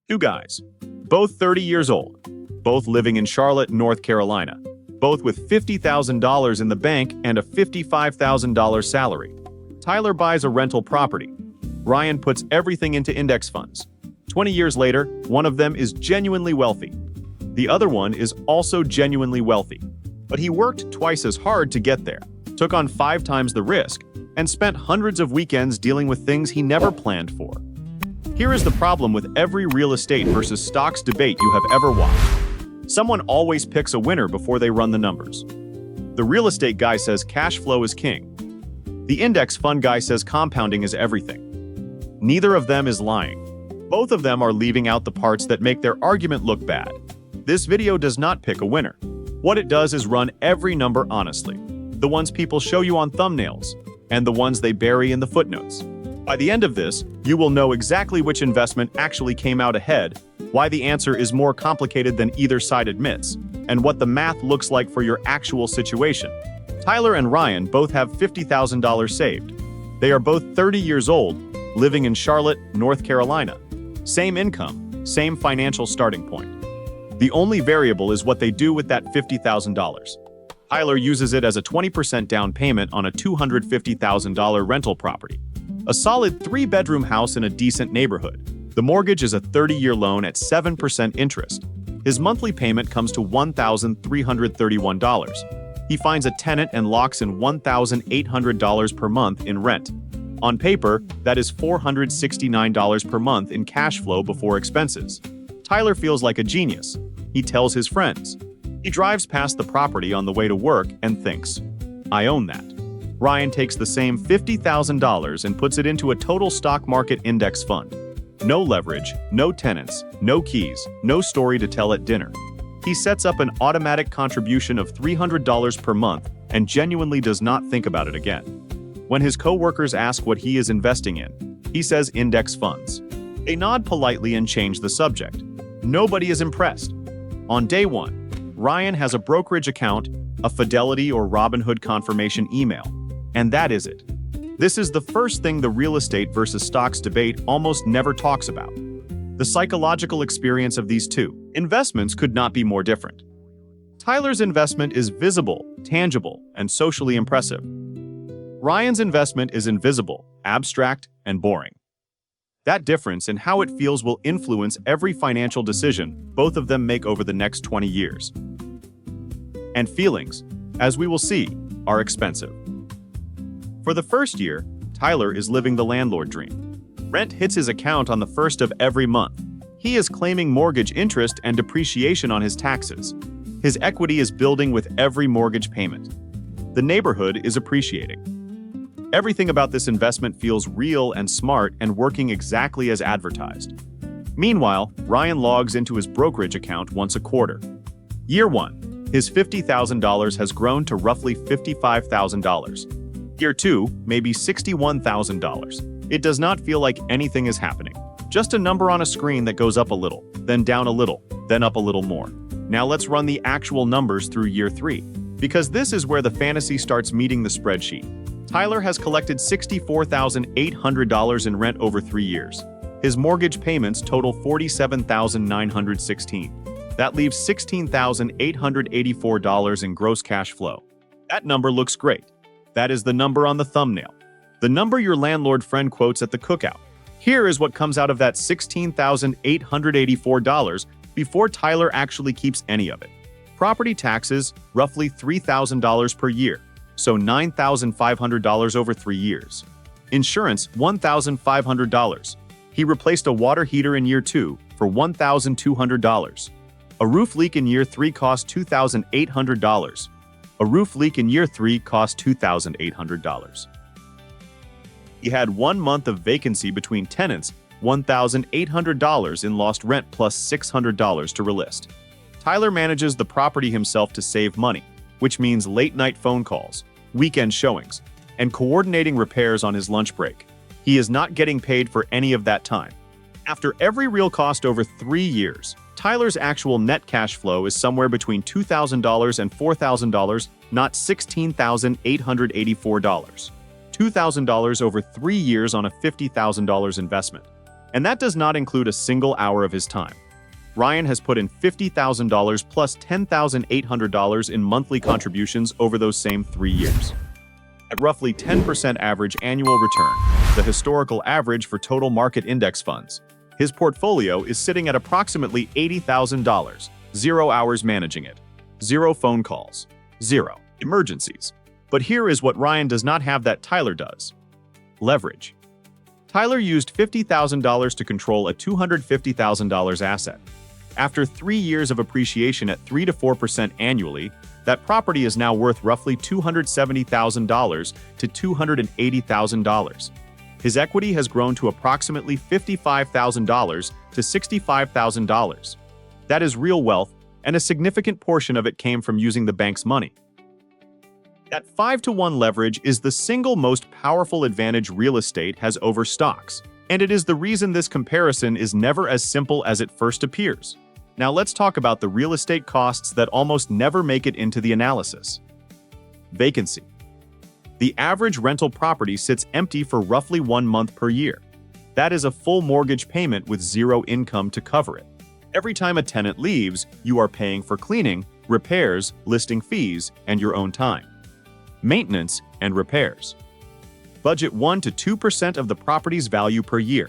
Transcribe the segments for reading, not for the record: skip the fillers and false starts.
Two guys, both 30 years old, both living in Charlotte, North Carolina, both with $50,000 in the bank and a $55,000 salary. Tyler buys a rental property. Ryan puts everything into index funds. 20 years later, one of them is genuinely wealthy. The other one is also genuinely wealthy. But he worked twice as hard to get there, took on 5 times the risk, and spent hundreds of weekends dealing with things he never planned for. Here is the problem with every real estate versus stocks debate you have ever watched. Someone always picks a winner before they run the numbers. The real estate guy says cash flow is king. The index fund guy says compounding is everything. Neither of them is lying. Both of them are leaving out the parts that make their argument look bad. This video does not pick a winner. What it does is run every number honestly. The ones people show you on thumbnails, and the ones they bury in the footnotes. By the end of this, you will know exactly which investment actually came out ahead, why the answer is more complicated than either side admits, and what the math looks like for your actual situation. Tyler and Ryan both have $50,000 saved. They are both 30 years old, living in Charlotte, North Carolina. Same income, same financial starting point. The only variable is what they do with that $50,000. Tyler uses it as a 20% down payment on a $250,000 rental property. A solid 3-bedroom house in a decent neighborhood. The mortgage is a 30-year loan at 7% interest. His monthly payment comes to $1,331. He finds a tenant and locks in $1,800 per month in rent. On paper, that is $469 per month in cash flow before expenses. Tyler feels like a genius. He tells his friends. He drives past the property on the way to work and thinks, I own that. Ryan takes the same $50,000 and puts it into a total stock market index fund. No leverage, no tenants, no keys, no story to tell at dinner. He sets up an automatic contribution of $300 per month and genuinely does not think about it again. When his co-workers ask what he is investing in, he says index funds. They nod politely and change the subject. Nobody is impressed. On day 1, Ryan has a brokerage account, a Fidelity or Robinhood confirmation email. And that is it. This is the first thing the real estate versus stocks debate almost never talks about. The psychological experience of these two investments could not be more different. Tyler's investment is visible, tangible, and socially impressive. Ryan's investment is invisible, abstract, and boring. That difference in how it feels will influence every financial decision both of them make over the next 20 years. And feelings, as we will see, are expensive. For the first year, Tyler is living the landlord dream. Rent hits his account on the first of every month. He is claiming mortgage interest and depreciation on his taxes. His equity is building with every mortgage payment. The neighborhood is appreciating. Everything about this investment feels real and smart and working exactly as advertised. Meanwhile, Ryan logs into his brokerage account once a quarter. Year 1, his $50,000 has grown to roughly $55,000. Year 2, maybe $61,000. It does not feel like anything is happening. Just a number on a screen that goes up a little, then down a little, then up a little more. Now let's run the actual numbers through year 3, because this is where the fantasy starts meeting the spreadsheet. Tyler has collected $64,800 in rent over 3 years. His mortgage payments total $47,916. That leaves $16,884 in gross cash flow. That number looks great. That is the number on the thumbnail. The number your landlord friend quotes at the cookout. Here is what comes out of that $16,884 before Tyler actually keeps any of it. Property taxes, roughly $3,000 per year, so $9,500 over 3 years. Insurance, $1,500. He replaced a water heater in year 2 for $1,200. A roof leak in year 3 cost $2,800. A roof leak in year 3 cost $2,800. He had 1 month of vacancy between tenants, $1,800 in lost rent plus $600 to relist. Tyler manages the property himself to save money, which means late-night phone calls, weekend showings, and coordinating repairs on his lunch break. He is not getting paid for any of that time. After every real cost over 3 years, Tyler's actual net cash flow is somewhere between $2,000 and $4,000, not $16,884. $2,000 over 3 years on a $50,000 investment. And that does not include a single hour of his time. Ryan has put in $50,000 plus $10,800 in monthly contributions over those same 3 years. At roughly 10% average annual return, the historical average for total market index funds, his portfolio is sitting at approximately $80,000, 0 hours managing it, 0 phone calls, 0 emergencies. But here is what Ryan does not have that Tyler does. Leverage. Tyler used $50,000 to control a $250,000 asset. After 3 years of appreciation at 3 to 4% annually, that property is now worth roughly $270,000 to $280,000. His equity has grown to approximately $55,000 to $65,000. That is real wealth, and a significant portion of it came from using the bank's money. That 5-to-1 leverage is the single most powerful advantage real estate has over stocks, and it is the reason this comparison is never as simple as it first appears. Now let's talk about the real estate costs that almost never make it into the analysis. Vacancy. The average rental property sits empty for roughly 1 month per year. That is a full mortgage payment with 0 income to cover it. Every time a tenant leaves, you are paying for cleaning, repairs, listing fees, and your own time. Maintenance and repairs. Budget 1 to 2% of the property's value per year.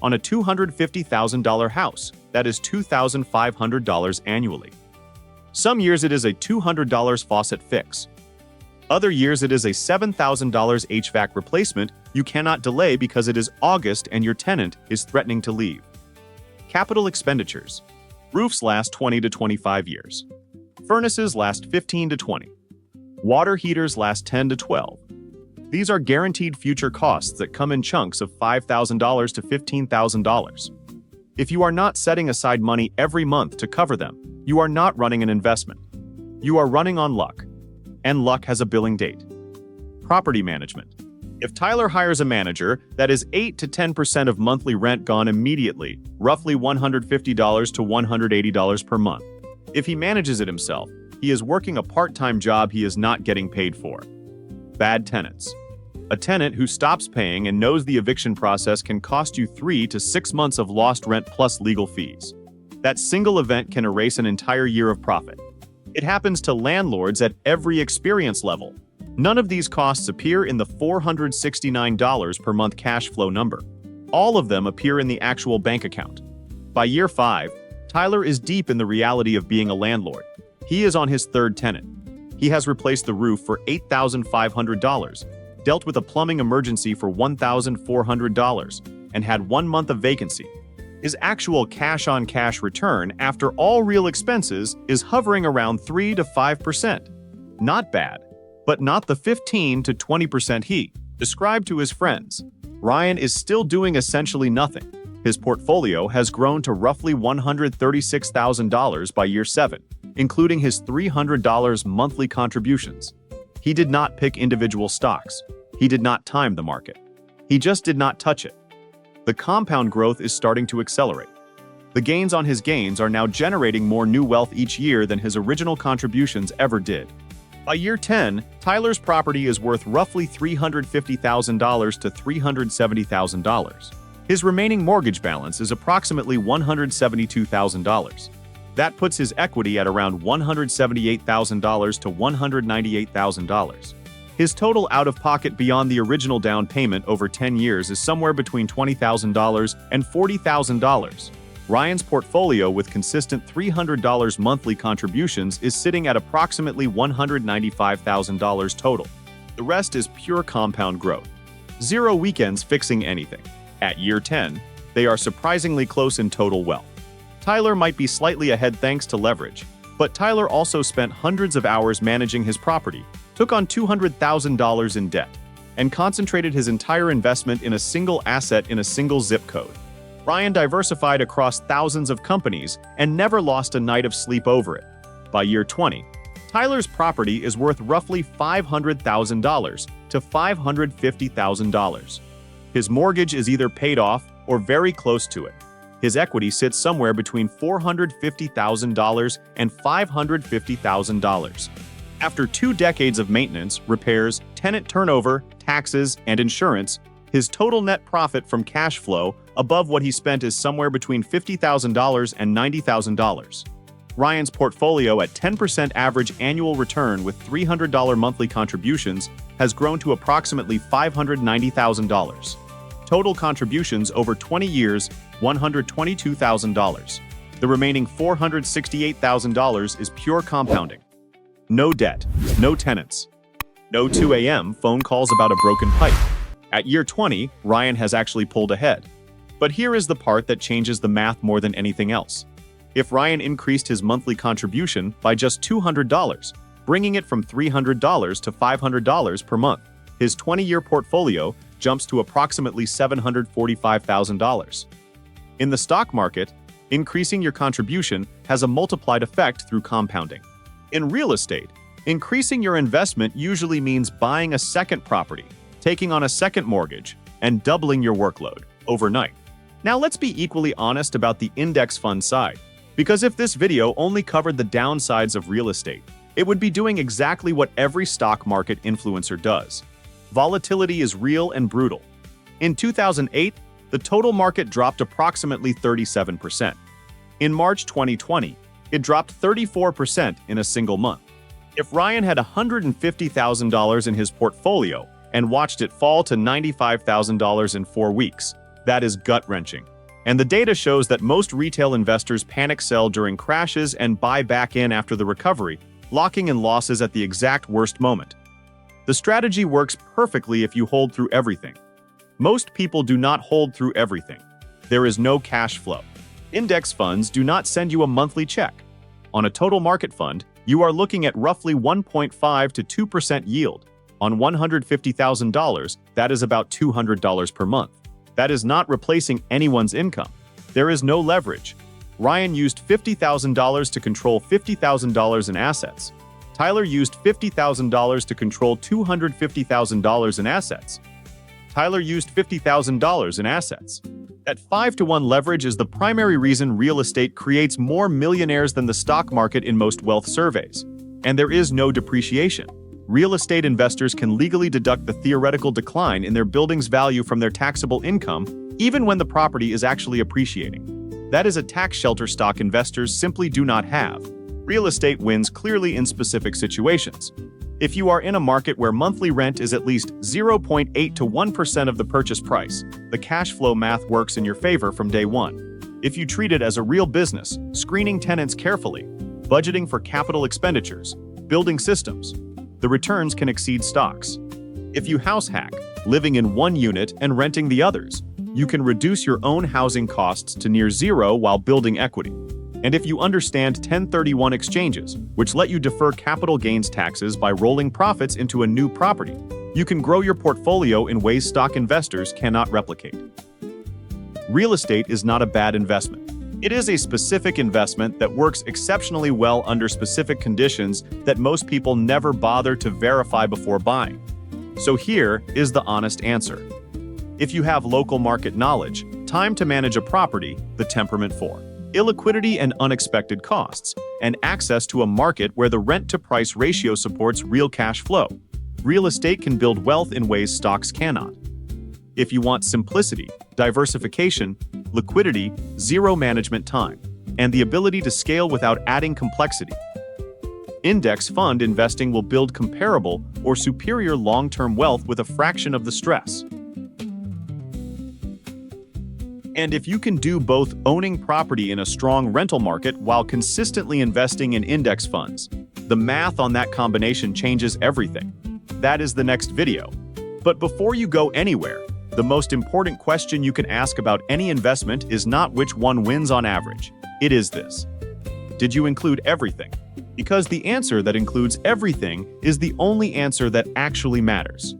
On a $250,000 house, that is $2,500 annually. Some years it is a $200 faucet fix. Other years it is a $7,000 HVAC replacement you cannot delay because it is August and your tenant is threatening to leave. Capital expenditures. Roofs last 20 to 25 years. Furnaces last 15 to 20. Water heaters last 10 to 12. These are guaranteed future costs that come in chunks of $5,000 to $15,000. If you are not setting aside money every month to cover them, you are not running an investment. You are running on luck. And luck has a billing date. Property management. If Tyler hires a manager, that is 8 to 10% of monthly rent gone immediately, roughly $150 to $180 per month. If he manages it himself, he is working a part-time job he is not getting paid for. Bad tenants. A tenant who stops paying and knows the eviction process can cost you 3 to 6 months of lost rent plus legal fees. That single event can erase an entire year of profit. It happens to landlords at every experience level. None of these costs appear in the $469 per month cash flow number. All of them appear in the actual bank account. By year 5, Tyler is deep in the reality of being a landlord. He is on his 3rd tenant. He has replaced the roof for $8,500, dealt with a plumbing emergency for $1,400, and had 1 month of vacancy. His actual cash-on-cash return after all real expenses is hovering around 3 to 5%. Not bad, but not the 15 to 20% he described to his friends. Ryan is still doing essentially nothing. His portfolio has grown to roughly $136,000 by year 7, including his $300 monthly contributions. He did not pick individual stocks. He did not time the market. He just did not touch it. The compound growth is starting to accelerate. The gains on his gains are now generating more new wealth each year than his original contributions ever did. By year 10, Tyler's property is worth roughly $350,000 to $370,000. His remaining mortgage balance is approximately $172,000. That puts his equity at around $178,000 to $198,000. His total out-of-pocket beyond the original down payment over 10 years is somewhere between $20,000 and $40,000. Ryan's portfolio with consistent $300 monthly contributions is sitting at approximately $195,000 total. The rest is pure compound growth. 0 weekends fixing anything. At year 10, they are surprisingly close in total wealth. Tyler might be slightly ahead thanks to leverage, but Tyler also spent hundreds of hours managing his property, took on $200,000 in debt, and concentrated his entire investment in a single asset in a single zip code. Ryan diversified across thousands of companies and never lost a night of sleep over it. By year 20, Tyler's property is worth roughly $500,000 to $550,000. His mortgage is either paid off or very close to it. His equity sits somewhere between $450,000 and $550,000. After 2 decades of maintenance, repairs, tenant turnover, taxes, and insurance, His total net profit from cash flow above what he spent is somewhere between $50,000 and $90,000. Ryan's portfolio at 10% average annual return with $300 monthly contributions has grown to approximately $590,000. Total contributions over 20 years, $122,000. The remaining $468,000 is pure compounding. No debt, no tenants. No 2 a.m. phone calls about a broken pipe. At year 20, Ryan has actually pulled ahead. But here is the part that changes the math more than anything else. If Ryan increased his monthly contribution by just $200, bringing it from $300 to $500 per month, his 20-year portfolio jumps to approximately $745,000. In the stock market, increasing your contribution has a multiplied effect through compounding. In real estate, increasing your investment usually means buying a second property, taking on a second mortgage, and doubling your workload overnight. Now let's be equally honest about the index fund side, because if this video only covered the downsides of real estate, it would be doing exactly what every stock market influencer does. Volatility is real and brutal. In 2008, the total market dropped approximately 37%. In March 2020, it dropped 34% in a single month. If Ryan had $150,000 in his portfolio and watched it fall to $95,000 in 4 weeks, that is gut-wrenching. And the data shows that most retail investors panic sell during crashes and buy back in after the recovery, locking in losses at the exact worst moment. The strategy works perfectly if you hold through everything. Most people do not hold through everything. There is no cash flow. Index funds do not send you a monthly check. On a total market fund, you are looking at roughly 1.5 to 2% yield. On $150,000, that is about $200 per month. That is not replacing anyone's income. There is no leverage. Ryan used $50,000 to control $50,000 in assets. Tyler used $50,000 to control $250,000 in assets. Tyler used $50,000 in assets. That 5-to-1 leverage is the primary reason real estate creates more millionaires than the stock market in most wealth surveys. And there is no depreciation. Real estate investors can legally deduct the theoretical decline in their building's value from their taxable income, even when the property is actually appreciating. That is a tax shelter stock investors simply do not have. Real estate wins clearly in specific situations. If you are in a market where monthly rent is at least 0.8 to 1% of the purchase price, the cash flow math works in your favor from day one. If you treat it as a real business, screening tenants carefully, budgeting for capital expenditures, building systems, the returns can exceed stocks. If you house hack, living in one unit and renting the others, you can reduce your own housing costs to near zero while building equity. And if you understand 1031 exchanges, which let you defer capital gains taxes by rolling profits into a new property, you can grow your portfolio in ways stock investors cannot replicate. Real estate is not a bad investment. It is a specific investment that works exceptionally well under specific conditions that most people never bother to verify before buying. So here is the honest answer. If you have local market knowledge, time to manage a property, the temperament for illiquidity and unexpected costs, and access to a market where the rent-to-price ratio supports real cash flow, real estate can build wealth in ways stocks cannot. If you want simplicity, diversification, liquidity, zero management time, and the ability to scale without adding complexity, index fund investing will build comparable or superior long-term wealth with a fraction of the stress. And if you can do both owning property in a strong rental market while consistently investing in index funds, the math on that combination changes everything. That is the next video. But before you go anywhere, the most important question you can ask about any investment is not which one wins on average. It is this: did you include everything? Because the answer that includes everything is the only answer that actually matters.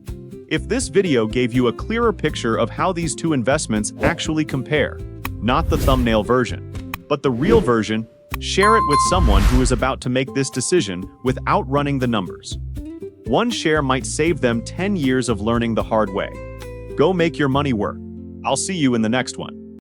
If this video gave you a clearer picture of how these two investments actually compare, not the thumbnail version, but the real version, share it with someone who is about to make this decision without running the numbers. One share might save them 10 years of learning the hard way. Go make your money work. I'll see you in the next one.